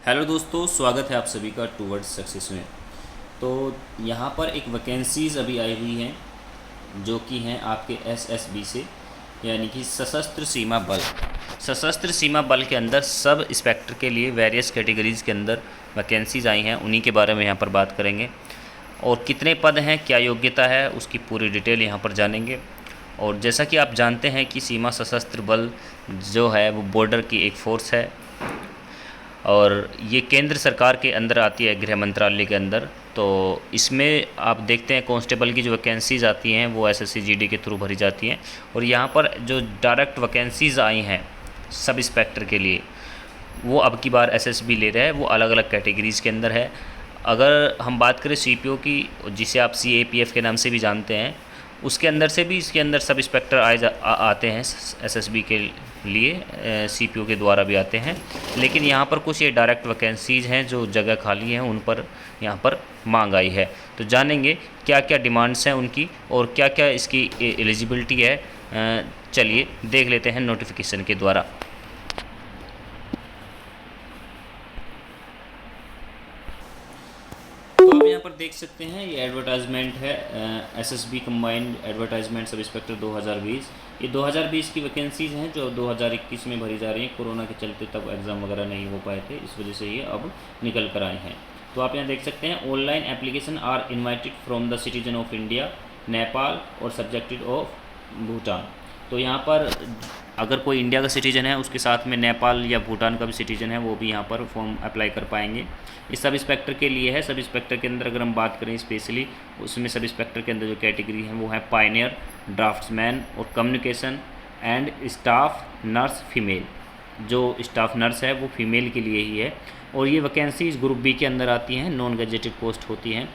Hello दोस्तों, स्वागत है आप सभी का टूवर्ड्स सक्सेस में। तो यहाँ पर एक वैकेंसीज़ अभी आई हुई हैं जो कि हैं आपके एसएसबी से, यानी कि सशस्त्र सीमा बल। सशस्त्र सीमा बल के अंदर सब इंस्पेक्टर के लिए वेरियस कैटेगरीज़ के अंदर वैकेंसीज़ आई हैं, उन्हीं के बारे में यहाँ पर बात करेंगे। और कितने पद हैं, क्या योग्यता है, उसकी पूरी डिटेल यहाँ पर जानेंगे। और जैसा कि आप जानते हैं कि सीमा सशस्त्र बल जो है वो बॉर्डर की एक फ़ोर्स है और ये केंद्र सरकार के अंदर आती है, गृह मंत्रालय के अंदर। तो इसमें आप देखते हैं कांस्टेबल की जो वैकेंसीज़ आती हैं वो एसएससी जीडी के थ्रू भरी जाती हैं। और यहाँ पर जो डायरेक्ट वैकेंसीज़ आई हैं सब इंस्पेक्टर के लिए, वो अब की बार एसएसबी ले रहा है, वो अलग अलग कैटेगरीज़ के अंदर है। अगर हम बात करें सीपीओ की, जिसे आप सीएपीएफ के नाम से भी जानते हैं, उसके अंदर से भी इसके अंदर सब इंस्पेक्टर आते हैं एसएसबी के लिए, सीपीओ के द्वारा भी आते हैं। लेकिन यहाँ पर कुछ ये डायरेक्ट वैकेंसीज़ हैं जो जगह खाली हैं, उन पर यहाँ पर मांग आई है। तो जानेंगे क्या क्या डिमांड्स हैं उनकी और क्या क्या इसकी एलिजिबिलिटी है। चलिए देख लेते हैं नोटिफिकेशन के द्वारा। तो आप यहाँ पर देख सकते हैं ये एडवर्टाइजमेंट है, SSB combined advertisement sub inspector 2020। ये 2020 की वैकेंसीज़ हैं जो 2021 में भरी जा रही हैं। कोरोना के चलते तब एग्ज़ाम वगैरह नहीं हो पाए थे, इस वजह से ये अब निकल कर आए हैं। तो आप यहाँ देख सकते हैं online application are invited from the citizen of India, Nepal और सब्जेक्टेड ऑफ भूटान। तो यहाँ पर अगर कोई इंडिया का सिटीज़न है, उसके साथ में नेपाल या भूटान का भी सिटीज़न है, वो भी यहाँ पर फॉर्म अप्लाई कर पाएंगे। इस सब इंस्पेक्टर के लिए है। सब इंस्पेक्टर के अंदर अगर हम बात करें स्पेशली, उसमें सब इंस्पेक्टर के अंदर जो कैटेगरी है वो है पायनियर, ड्राफ्ट्समैन और communication and staff nurse female. जो स्टाफ नर्स है वो फीमेल के लिए ही है। और ये वैकेंसीज ग्रुप बी के अंदर आती हैं, नॉन गजेटेड पोस्ट होती हैं।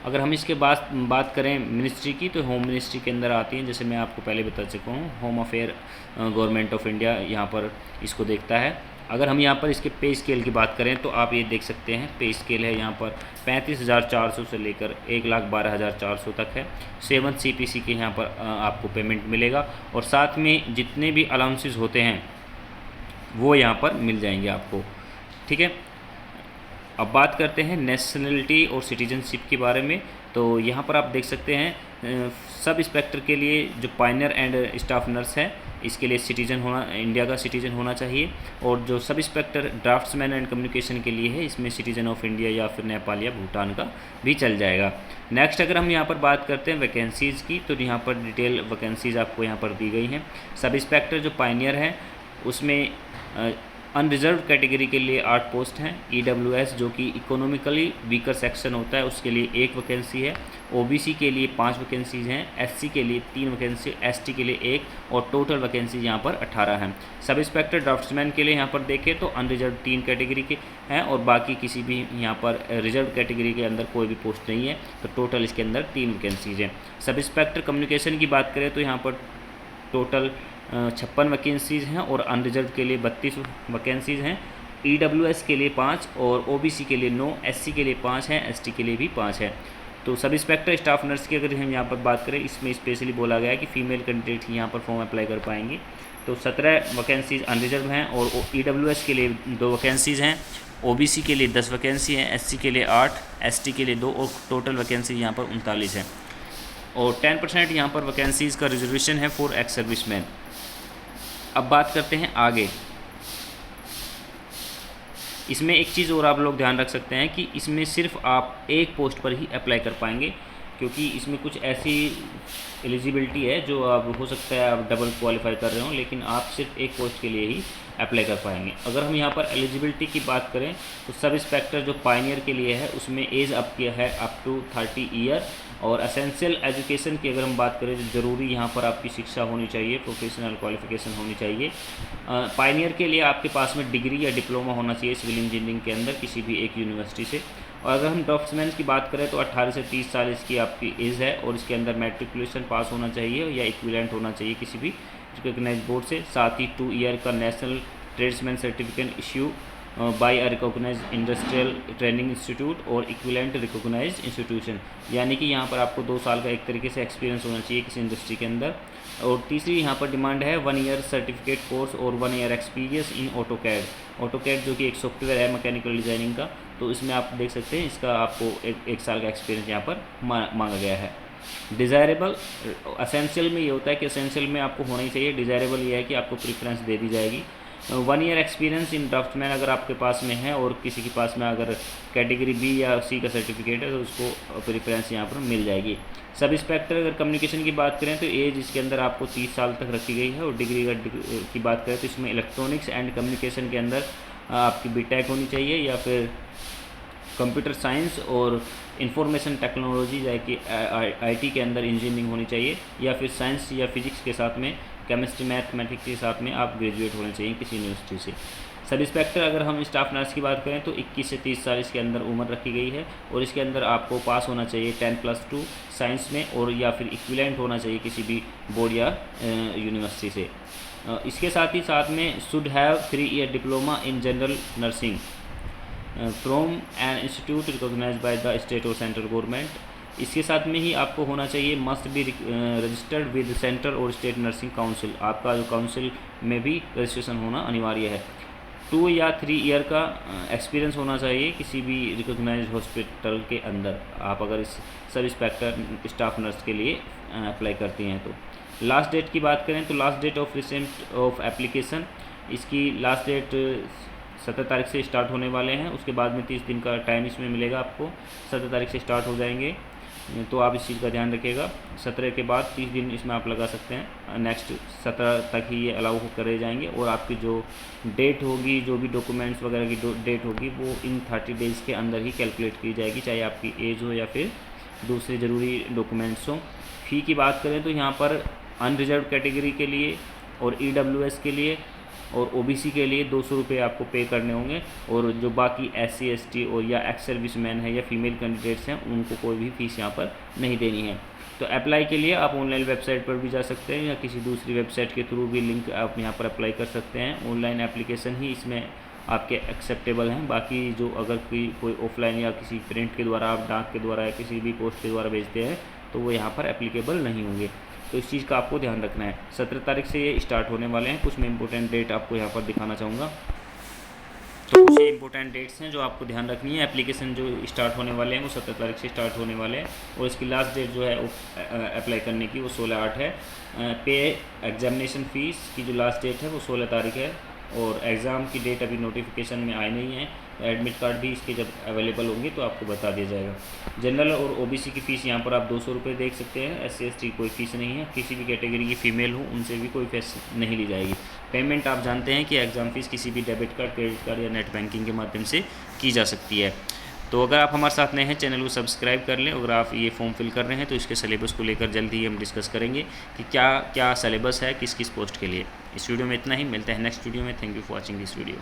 अगर हम इसके बाद बात करें मिनिस्ट्री की, तो होम मिनिस्ट्री के अंदर आती हैं। जैसे मैं आपको पहले बता चुका हूँ, home affair government of India यहाँ पर इसको देखता है। अगर हम यहाँ पर इसके पे स्केल की बात करें तो आप ये देख सकते हैं पे स्केल है यहाँ पर 35,400 से लेकर 1,12,400 तक है। 7 CPC के यहाँ पर आपको पेमेंट मिलेगा और साथ में जितने भी अलाउंसेस होते हैं वो यहाँ पर मिल जाएंगे आपको। ठीक है, अब बात करते हैं नेशनलिटी और सिटीजनशिप के बारे में। तो यहाँ पर आप देख सकते हैं सब इंस्पेक्टर के लिए जो पायनियर एंड स्टाफ नर्स है, इसके लिए सिटीजन होना, इंडिया का सिटीजन होना चाहिए। और जो sub inspector draughtsman and communication के लिए है, इसमें सिटीजन ऑफ इंडिया या फिर नेपाल या भूटान का भी चल जाएगा। नेक्स्ट अगर हम यहाँ पर बात करते हैं वैकेंसीज़ की, तो यहाँ पर डिटेल वैकेंसीज़ आपको यहाँ पर दी गई हैं। सब इंस्पेक्टर जो पायनियर है उसमें अनरिजर्व कैटेगरी के लिए 8 पोस्ट हैं। EWS जो कि इकोनॉमिकली वीकर सेक्शन होता है, उसके लिए 1 वैकेंसी है। OBC के लिए 5 वैकेंसीज़ हैं। SC के लिए 3 वैकेंसी, ST के लिए 1 और टोटल वैकेंसी यहाँ पर 18 हैं। सब इंस्पेक्टर ड्राफ्ट्समैन के लिए यहाँ पर देखें तो अनरिजर्व 3 कैटेगरी के हैं और बाकी किसी भी यहाँ पर रिजर्व कैटेगरी के अंदर कोई भी पोस्ट नहीं है। तो टोटल इसके अंदर 3 वैकेंसीज़ हैं। सब इंस्पेक्टर कम्युनिकेशन की बात करें तो यहाँ पर टोटल 56 वैकेंसीज़ हैं और अनरिजर्व के लिए 32 वैकेंसीज़ हैं। EWS के लिए 5 और OBC के लिए 9, SC के लिए 5 हैं, ST के लिए भी 5 है। तो सब इंस्पेक्टर स्टाफ नर्स की अगर हम यहाँ पर बात करें, इसमें स्पेशली बोला गया है कि फ़ीमेल कैंडिडेट ही यहाँ पर फॉर्म अप्लाई कर पाएंगे। तो 17 वैकेंसीज अनरिजर्व हैं और EWS के लिए 2 वैकेंसीज़ हैं, OBC के लिए 10 वैकेंसी हैं, SC के लिए 8, ST के लिए 2 और टोटल वैकेंसी यहाँ पर 39 है। और 10% यहाँ पर वैकेंसीज़ का रिजर्वेशन है फॉर एक्स सर्विसमैन। अब बात करते हैं आगे। इसमें एक चीज़ और आप लोग ध्यान रख सकते हैं कि इसमें सिर्फ आप एक पोस्ट पर ही अप्लाई कर पाएंगे, क्योंकि इसमें कुछ ऐसी एलिजिबिलिटी है जो आप हो सकता है आप डबल क्वालिफाई कर रहे हो, लेकिन आप सिर्फ एक पोस्ट के लिए ही अप्लाई कर पाएंगे। अगर हम यहाँ पर एलिजिबिलिटी की बात करें तो सब इंस्पेक्टर जो पायनियर के लिए है उसमें एज अप किया है अप टू 30 ईयर। और असेंशियल एजुकेशन की अगर हम बात करें तो ज़रूरी यहाँ पर आपकी शिक्षा होनी चाहिए, प्रोफेशनल क्वालिफिकेशन होनी चाहिए। पायनियर के लिए आपके पास में डिग्री या डिप्लोमा होना चाहिए सिविल इंजीनियरिंग के अंदर किसी भी एक यूनिवर्सिटी से। और अगर हम ड्राफ्ट्समैन की बात करें तो 18 से 30 साल इसकी आपकी एज है और इसके अंदर मैट्रिकुलेशन पास होना चाहिए या इक्विवेलेंट होना चाहिए किसी भी रिकॉग्नाइज्ड बोर्ड से। साथ ही 2 ईयर का national tradesman certificate issue by a recognise industrial training institute और इक्विवेलेंट रिकॉग्नाइज्ड इंस्टीट्यूशन, यानी कि यहाँ पर आपको 2 साल का एक तरीके से एक्सपीरियंस होना चाहिए किसी इंडस्ट्री के अंदर। और तीसरी यहाँ पर डिमांड है 1 ईयर सर्टिफिकेट कोर्स और 1 ईयर एक्सपीरियंस इन ऑटोकैड जो कि एक सॉफ्टवेयर है मैकेनिकल डिज़ाइनिंग का, तो इसमें आप देख सकते हैं इसका आपको एक साल का एक्सपीरियंस यहाँ पर मांगा गया है। डिज़ायरेबल असेंशियल में ये होता है कि असेंशियल में आपको होना ही चाहिए, डिज़ायरेबल ये है कि आपको प्रेफरेंस दे दी जाएगी। 1 ईयर एक्सपीरियंस इन ड्राफ्टमैन अगर आपके पास में है और किसी के पास में अगर कैटेगरी बी या सी का सर्टिफिकेट है तो उसको प्रेफरेंस यहाँ पर मिल जाएगी। सब इंस्पेक्टर अगर कम्युनिकेशन की बात करें तो एज इसके अंदर आपको 30 साल तक रखी गई है। और डिग्री की बात करें तो इसमें इलेक्ट्रॉनिक्स एंड कम्युनिकेशन के अंदर आपकी बीटेक होनी चाहिए या फिर कंप्यूटर साइंस और इंफॉर्मेशन टेक्नोलॉजी जाए कि आईटी के अंदर इंजीनियरिंग होनी चाहिए, या फिर साइंस या फिजिक्स के साथ में केमिस्ट्री मैथमेटिक्स के साथ में आप ग्रेजुएट होने चाहिए किसी यूनिवर्सिटी से। सब इंस्पेक्टर अगर हम स्टाफ नर्स की बात करें तो 21 से 30 साल इसके अंदर उम्र रखी गई है और इसके अंदर आपको पास होना चाहिए 10+2 साइंस में और या फिर इक्विवेलेंट होना चाहिए किसी भी बोर्ड या यूनिवर्सिटी से। इसके साथ में should have 3 year diploma in general nursing from an institute recognised by the state और सेंट्रल गवर्नमेंट। इसके साथ में ही आपको होना चाहिए must be registered with central और स्टेट नर्सिंग काउंसिल, आपका जो काउंसिल में भी रजिस्ट्रेशन होना अनिवार्य है। 2 या 3 ईयर का एक्सपीरियंस होना चाहिए किसी भी रिकॉग्नाइज्ड हॉस्पिटल के अंदर, आप अगर इस सब इंस्पेक्टर स्टाफ नर्स के लिए अप्लाई करती हैं तो। लास्ट डेट की बात करें तो last date of recent of application, इसकी लास्ट डेट 17 तारीख से स्टार्ट होने वाले हैं, उसके बाद में 30 दिन का टाइम इसमें मिलेगा आपको। 17 तारीख से स्टार्ट हो जाएंगे तो आप इस चीज़ का ध्यान रखिएगा। 17 के बाद 30 दिन इसमें आप लगा सकते हैं, नेक्स्ट 17 तक ही ये अलाउ करे जाएंगे। और आपकी जो डेट होगी, जो भी डॉक्यूमेंट्स वगैरह की डेट होगी वो इन 30 डेज़ के अंदर ही कैलकुलेट की जाएगी, चाहे आपकी एज हो या फिर दूसरे ज़रूरी डॉक्यूमेंट्स हों। फ़ी की बात करें तो यहाँ पर अनरिजर्व कैटेगरी के लिए और EWS के लिए और OBC के लिए 200 रुपये आपको पे करने होंगे, और जो बाकी SC ST और या एक्स सर्विसमैन है या फीमेल कैंडिडेट्स हैं उनको कोई भी फ़ीस यहाँ पर नहीं देनी है। तो अप्लाई के लिए आप ऑनलाइन वेबसाइट पर भी जा सकते हैं या किसी दूसरी वेबसाइट के थ्रू भी लिंक आप यहाँ पर अप्लाई कर सकते हैं। ऑनलाइन एप्लीकेशन ही इसमें आपके एक्सेप्टेबल हैं, बाकी जो अगर कोई ऑफलाइन या किसी प्रिंट के द्वारा आप डाक के द्वारा या किसी भी पोस्ट के द्वारा भेजते हैं तो वो यहाँ पर एप्लीकेबल नहीं होंगे। तो इस चीज़ का आपको ध्यान रखना है। 17 तारीख से ये स्टार्ट होने वाले हैं। कुछ मैं इंपॉर्टेंट डेट आपको यहाँ पर दिखाना चाहूँगा। तो कुछ इंपॉर्टेंट डेट्स हैं जो आपको ध्यान रखनी है। एप्लीकेशन जो स्टार्ट होने वाले हैं वो 17 तारीख से स्टार्ट होने वाले हैं और इसकी लास्ट डेट जो है अप्लाई करने की वो 16/8 है। पे एग्जामिनेशन फ़ीस की जो लास्ट डेट है वो 16 तारीख है और एग्ज़ाम की डेट अभी नोटिफिकेशन में आई नहीं है। एडमिट कार्ड भी इसके जब अवेलेबल होंगे तो आपको बता दिया जाएगा। जनरल और OBC की फ़ीस यहाँ पर आप 200 रुपये देख सकते हैं। SC ST कोई फ़ीस नहीं है। किसी भी कैटेगरी की फ़ीमेल हो उनसे भी कोई फीस नहीं ली जाएगी। पेमेंट आप जानते हैं कि एग्ज़ाम फ़ीस किसी भी डेबिट कार्ड, क्रेडिट कार्ड या नेट बैंकिंग के माध्यम से की जा सकती है। तो अगर आप हमारे साथ नए हैं चैनल को सब्सक्राइब कर लें। अगर आप ये फॉर्म फिल कर रहे हैं तो इसके सिलेबस को लेकर जल्द ही हम डिस्कस करेंगे कि क्या क्या सिलेबस है किस किस पोस्ट के लिए। इस वीडियो में इतना ही, मिलते हैं नेक्स्ट वीडियो में। Thank you for watching this video.